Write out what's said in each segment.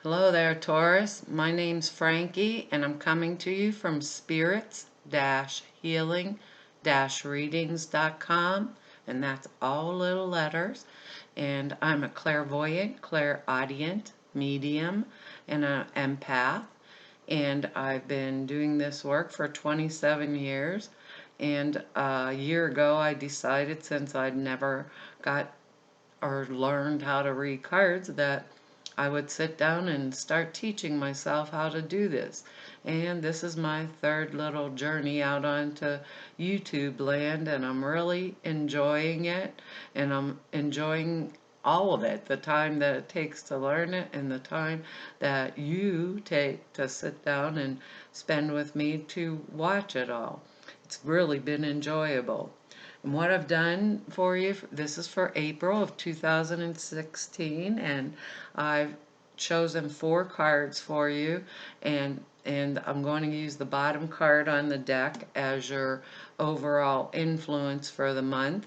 Hello there, Taurus. My name's Frankie, and I'm coming to you from spirits-healing-readings.com, and that's all little letters. And I'm a clairvoyant, clairaudient, medium, and an empath. And I've been doing this work for 27 years. And a year ago, I decided, since I'd never got or learned how to read cards, that I would sit down and start teaching myself how to do this. And this is my third little journey out onto YouTube land, and I'm really enjoying it, and I'm enjoying all of it, the time that it takes to learn it and the time that you take to sit down and spend with me to watch it all. It's really been enjoyable. And what I've done for you, this is for April of 2016, and I've chosen 4 cards for you, and I'm going to use the bottom card on the deck as your overall influence for the month,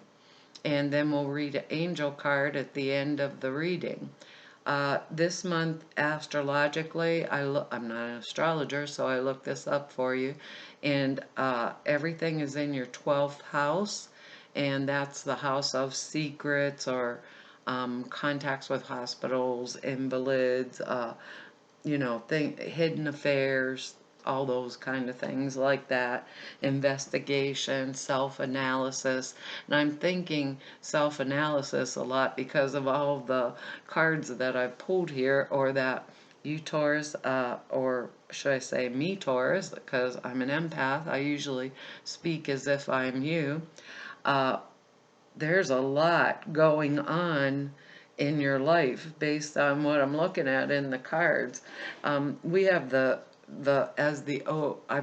and then we'll read an angel card at the end of the reading. This month, astrologically, I'm not an astrologer, so I looked this up for you, and everything is in your 12th house, and that's the house of secrets or contacts with hospitals, invalids, hidden affairs, all those kind of things like that, investigation, self-analysis. And I'm thinking self-analysis a lot because of all the cards that I've pulled here, or that you Taurus, or should I say me Taurus, because I'm an empath, I usually speak as if I'm you. Uh, there's a lot going on in your life based on what I'm looking at in the cards. We have I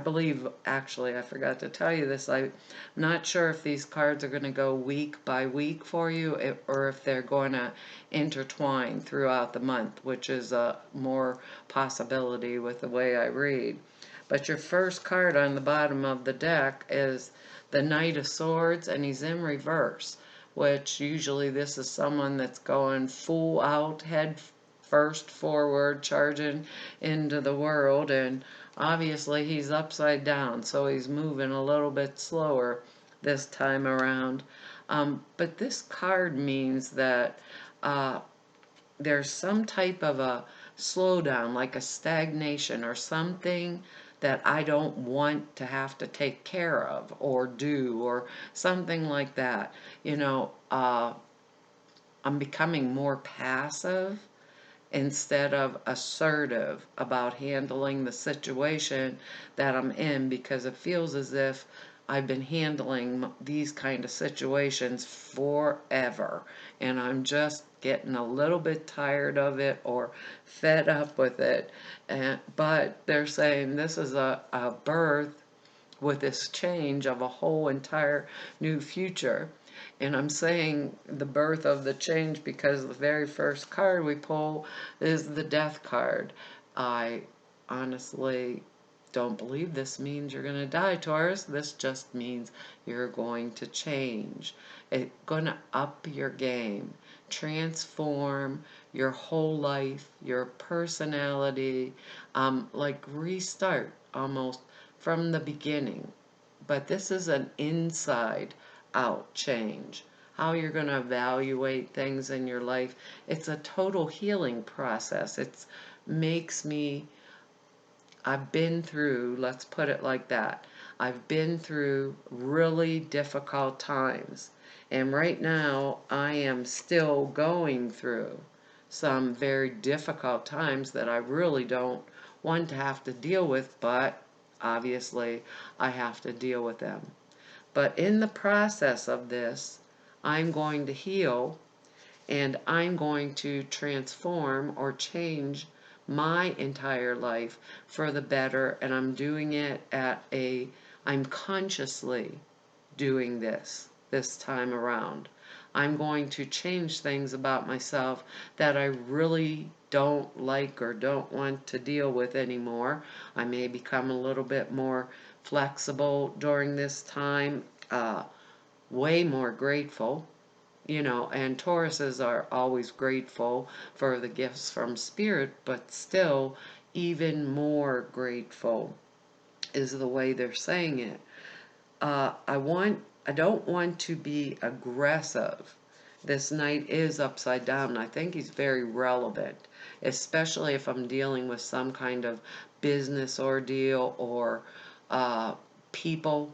believe, actually I forgot to tell you this, I'm not sure if these cards are going to go week by week for you, or if they're going to intertwine throughout the month, which is a more possibility with the way I read. But your first card on the bottom of the deck is the Knight of Swords, and he's in reverse, which usually this is someone that's going full out, head first forward, charging into the world, and obviously he's upside down, so he's moving a little bit slower this time around. But this card means that there's some type of a slowdown, like a stagnation or something that I don't want to have to take care of or do, or something like that. I'm becoming more passive instead of assertive about handling the situation that I'm in, because it feels as if I've been handling these kind of situations forever, and I'm just getting a little bit tired of it or fed up with it. But they're saying this is a birth with this change of a whole entire new future. And I'm saying the birth of the change because the very first card we pull is the Death card. I honestly don't believe this means you're going to die, Taurus. This just means you're going to change. It's going to up your game, transform your whole life, your personality, like restart almost from the beginning. But this is an inside out change. How you're going to evaluate things in your life. It's a total healing process. It makes me, I've been through, let's put it like that, I've been through really difficult times. And right now, I am still going through some very difficult times that I really don't want to have to deal with, but obviously I have to deal with them. But in the process of this, I'm going to heal, and I'm going to transform or change my entire life for the better, and I'm doing it I'm consciously doing this time around. I'm going to change things about myself that I really don't like or don't want to deal with anymore. I may become a little bit more flexible during this time, way more grateful, and Tauruses are always grateful for the gifts from Spirit, but still even more grateful is the way they're saying it. I don't want to be aggressive. This knight is upside down, and I think he's very relevant, especially if I'm dealing with some kind of business ordeal or people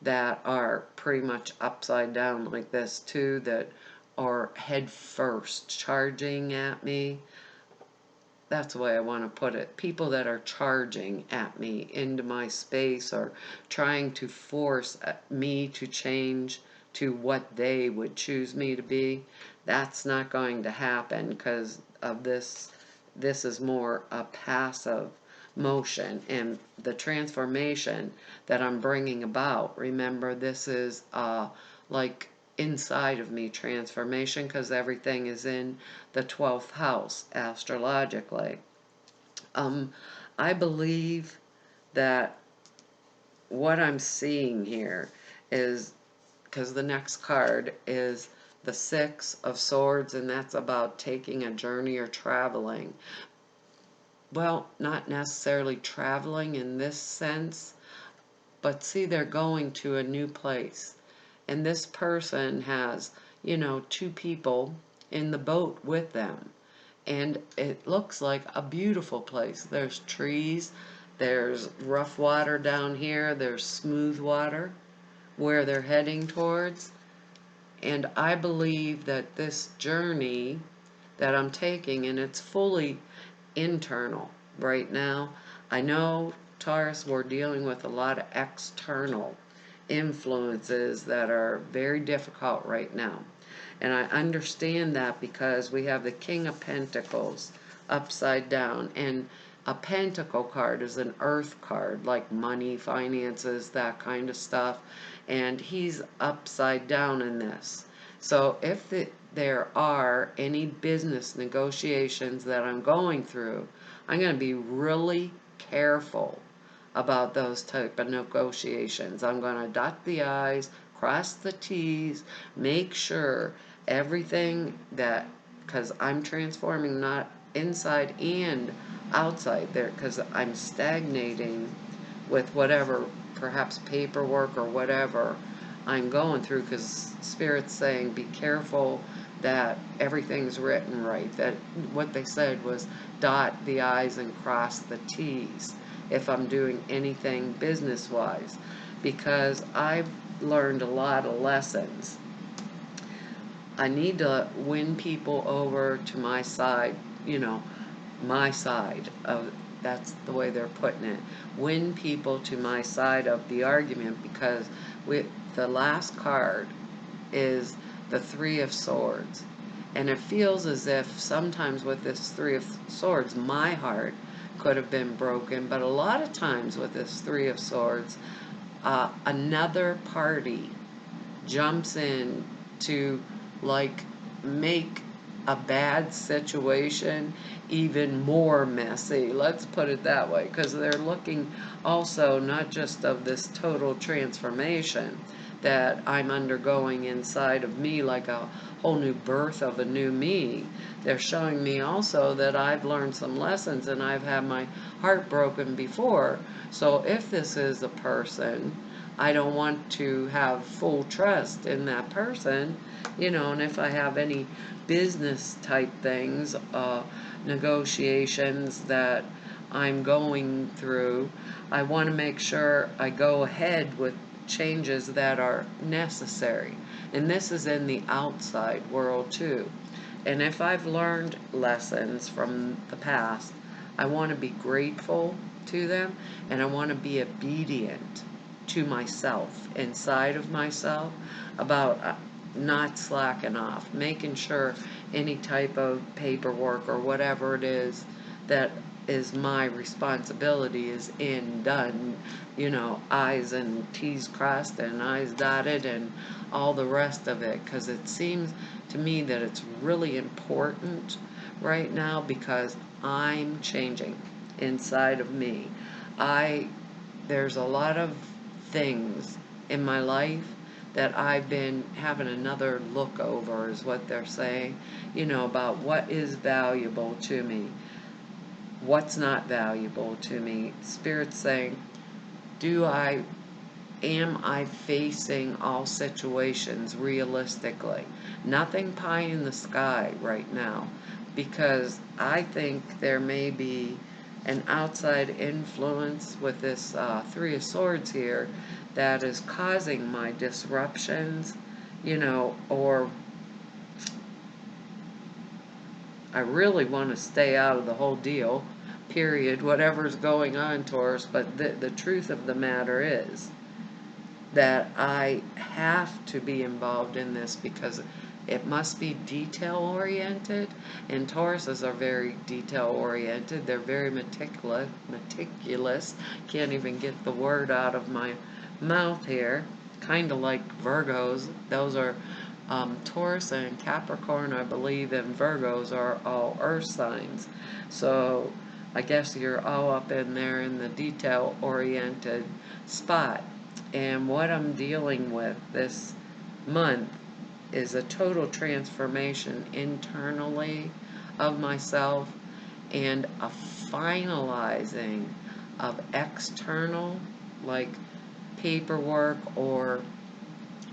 that are pretty much upside down like this too, that are head first charging at me. That's the way I want to put it. People that are charging at me into my space or trying to force me to change to what they would choose me to be. That's not going to happen because of this. This is more a passive motion, and the transformation that I'm bringing about. Remember, this is like inside of me transformation, because everything is in the 12th house astrologically. I believe that what I'm seeing here is, because the next card is the Six of Swords, and that's about taking a journey or traveling. Well, not necessarily traveling in this sense, but see, they're going to a new place. And this person has, two people in the boat with them. And it looks like a beautiful place. There's trees, there's rough water down here, there's smooth water where they're heading towards. And I believe that this journey that I'm taking, and it's fully internal right now. I know, Taurus, we're dealing with a lot of external influences that are very difficult right now. And I understand that because we have the King of Pentacles upside down. And a Pentacle card is an earth card, like money, finances, that kind of stuff. And he's upside down in this. So if there are any business negotiations that I'm going through, I'm going to be really careful about those type of negotiations. I'm going to dot the I's, cross the T's, make sure everything that, because I'm transforming not inside and outside there, because I'm stagnating with whatever, perhaps paperwork or whatever I'm going through, because Spirit's saying be careful that everything's written right, that what they said was dot the I's and cross the T's if I'm doing anything business-wise, because I've learned a lot of lessons. I need to win people over to my side, my side of, that's the way they're putting it, win people to my side of the argument, because the last card is the Three of Swords. And it feels as if sometimes with this Three of Swords, my heart could have been broken, but a lot of times with this Three of Swords, another party jumps in to like make a bad situation even more messy. Let's put it that way, because they're looking also not just of this total transformation that I'm undergoing inside of me, like a whole new birth of a new me. They're showing me also that I've learned some lessons and I've had my heart broken before. So if this is a person, I don't want to have full trust in that person, and if I have any business type things, negotiations that I'm going through, I want to make sure I go ahead with changes that are necessary. And this is in the outside world too. And if I've learned lessons from the past, I want to be grateful to them, and I want to be obedient to myself, inside of myself, about not slacking off, making sure any type of paperwork or whatever it is that is my responsibility is done, I's and T's crossed and I's dotted and all the rest of it, because it seems to me that it's really important right now, because I'm changing inside of me. There's a lot of things in my life that I've been having another look over, is what they're saying, about what is valuable to me, what's not valuable to me. Spirit's saying, am I facing all situations realistically? Nothing pie in the sky right now, because I think there may be an outside influence with this Three of Swords here that is causing my disruptions, or I really want to stay out of the whole deal, period, whatever's going on, Taurus. But the truth of the matter is that I have to be involved in this because it must be detail oriented, and Tauruses are very detail oriented. They're very meticulous. Can't even get the word out of my mouth here. Kind of like Virgos. Those are Taurus and Capricorn, I believe, and Virgos are all earth signs. So I guess you're all up in there in the detail oriented spot. And what I'm dealing with this month is a total transformation internally of myself, and a finalizing of external, like paperwork or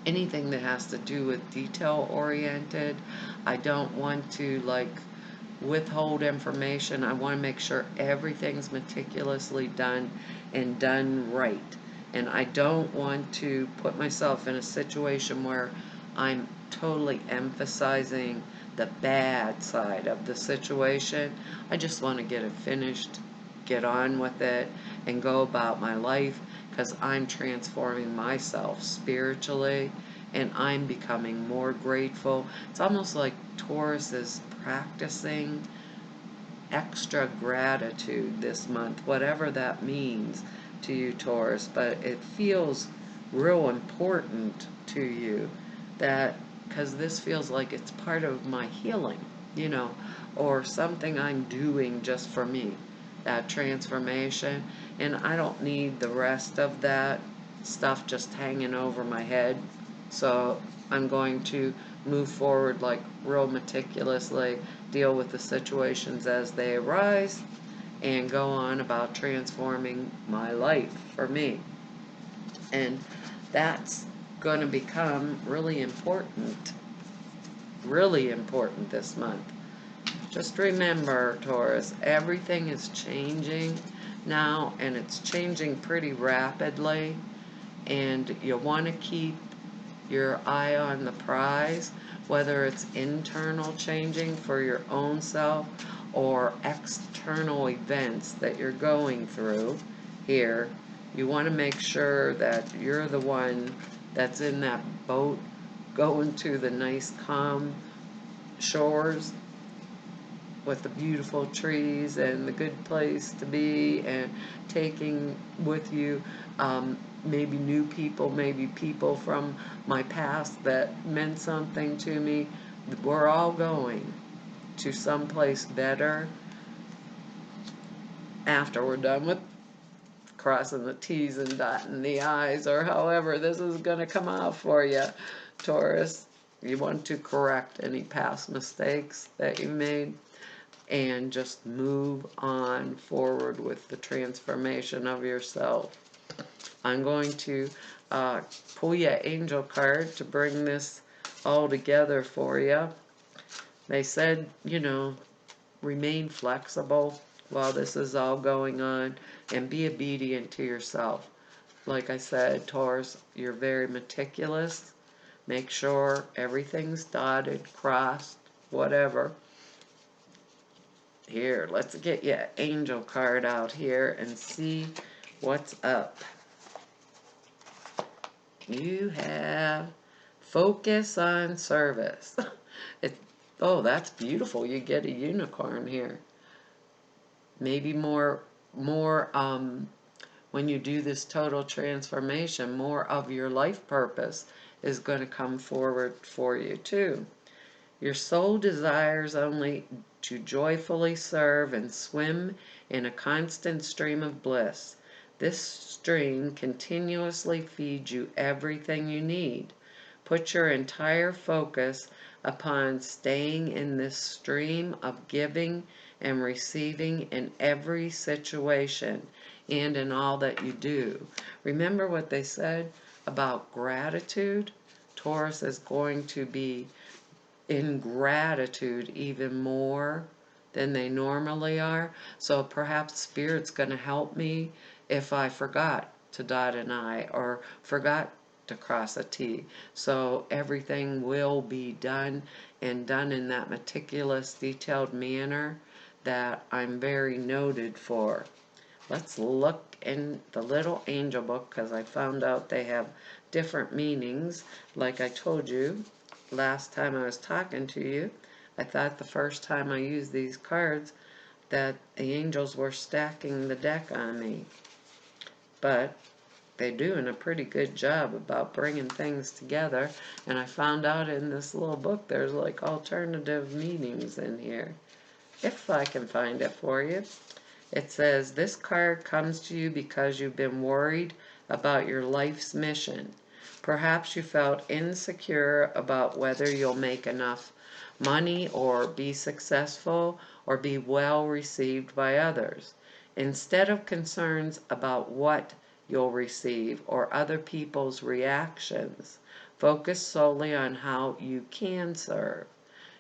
anything that has to do with detail oriented. I don't want to withhold information. I want to make sure everything's meticulously done and done right. And I don't want to put myself in a situation where I'm totally emphasizing the bad side of the situation. I just want to get it finished, get on with it, and go about my life, because I'm transforming myself spiritually and I'm becoming more grateful. It's almost like Taurus is practicing extra gratitude this month, whatever that means to you, Taurus, but it feels real important to you, that because this feels like it's part of my healing, or something I'm doing just for me, that transformation, and I don't need the rest of that stuff just hanging over my head. So I'm going to move forward real meticulously, deal with the situations as they arise, and go on about transforming my life for me. And that's going to become really important this month. Just remember, Taurus, everything is changing now, and it's changing pretty rapidly, and you want to keep your eye on the prize, whether it's internal changing for your own self or external events that you're going through here. You want to make sure that you're the one that's in that boat going to the nice calm shores with the beautiful trees and the good place to be, and taking with you maybe new people, maybe people from my past that meant something to me. We're all going to someplace better after we're done with crossing the T's and dotting the I's, or however this is going to come out for you, Taurus. You want to correct any past mistakes that you made and just move on forward with the transformation of yourself. I'm going to pull you an angel card to bring this all together for you. They said, remain flexible while this is all going on, and be obedient to yourself. Like I said, Taurus, you're very meticulous. Make sure everything's dotted, crossed, whatever. Here, let's get you an angel card out here and see what's up. You have focus on service. Oh, that's beautiful. You get a unicorn here. Maybe more when you do this total transformation, more of your life purpose is going to come forward for you too. Your soul desires only to joyfully serve and swim in a constant stream of bliss. This stream continuously feeds you everything you need. Put your entire focus upon staying in this stream of giving and receiving in every situation and in all that you do. Remember what they said about gratitude? Taurus is going to be in gratitude even more than they normally are. So perhaps Spirit's going to help me if I forgot to dot an I or forgot to cross a T. So everything will be done and done in that meticulous, detailed manner that I'm very noted for. Let's look in the little angel book because I found out they have different meanings. Like I told you last time I was talking to you, I thought the first time I used these cards that the angels were stacking the deck on me. But they're doing a pretty good job about bringing things together. And I found out in this little book there's like alternative meanings in here. If I can find it for you. It says, this card comes to you because you've been worried about your life's mission. Perhaps you felt insecure about whether you'll make enough money or be successful or be well received by others. Instead of concerns about what you'll receive or other people's reactions, focus solely on how you can serve.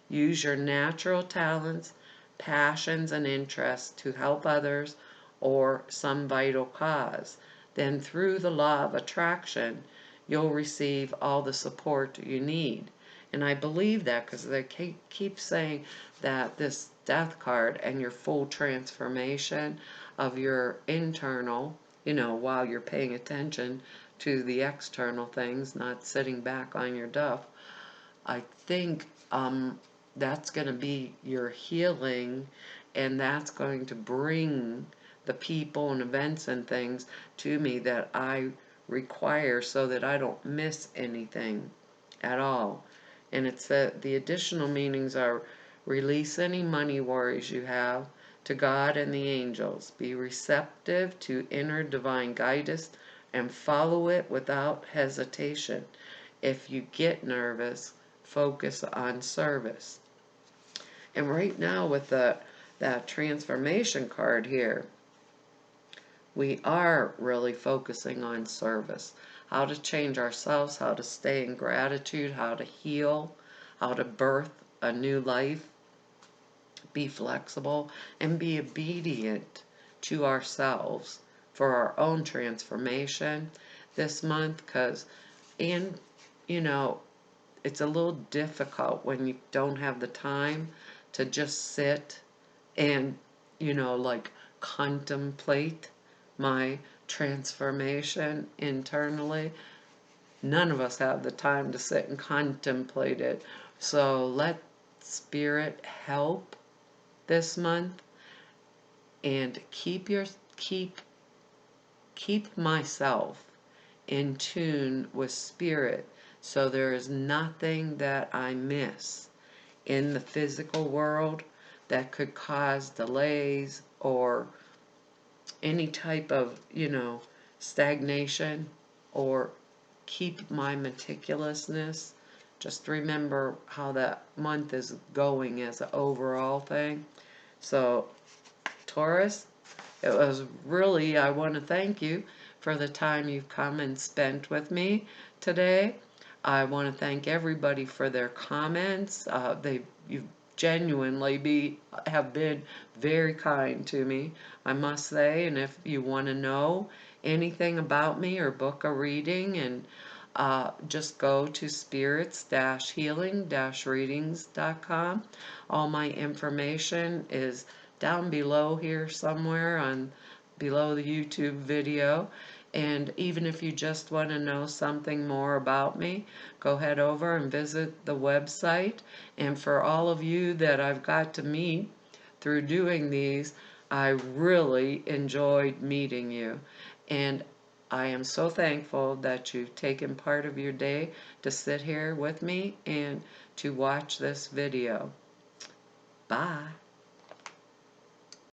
Use your natural talents, passions, and interests to help others or some vital cause. Then through the law of attraction, you'll receive all the support you need. And I believe that because they keep saying that this death card and your full transformation of your internal, while you're paying attention to the external things, not sitting back on your duff, I think that's going to be your healing, and that's going to bring the people and events and things to me that I require so that I don't miss anything at all. And it's that the additional meanings are release any money worries you have to God and the angels. Be receptive to inner divine guidance and follow it without hesitation. If you get nervous, focus on service. And right now with that transformation card here, we are really focusing on service. How to change ourselves, how to stay in gratitude, how to heal, how to birth a new life, be flexible, and be obedient to ourselves for our own transformation this month. It's a little difficult when you don't have the time to just sit and, contemplate my transformation internally. None of us have the time to sit and contemplate it. So let Spirit help this month and keep myself in tune with Spirit, so there is nothing that I miss in the physical world that could cause delays or any type of, stagnation, or keep my meticulousness. Just remember how that month is going as an overall thing. So, Taurus, it was really, I want to thank you for the time you've come and spent with me today. I want to thank everybody for their comments. You've genuinely have been very kind to me, I must say. And if you want to know anything about me or book a reading, and just go to spirits-healing-readings.com. All my information is down below here somewhere below the YouTube video. And even if you just want to know something more about me, go head over and visit the website. And for all of you that I've got to meet through doing these, I really enjoyed meeting you. And I am so thankful that you've taken part of your day to sit here with me and to watch this video. Bye.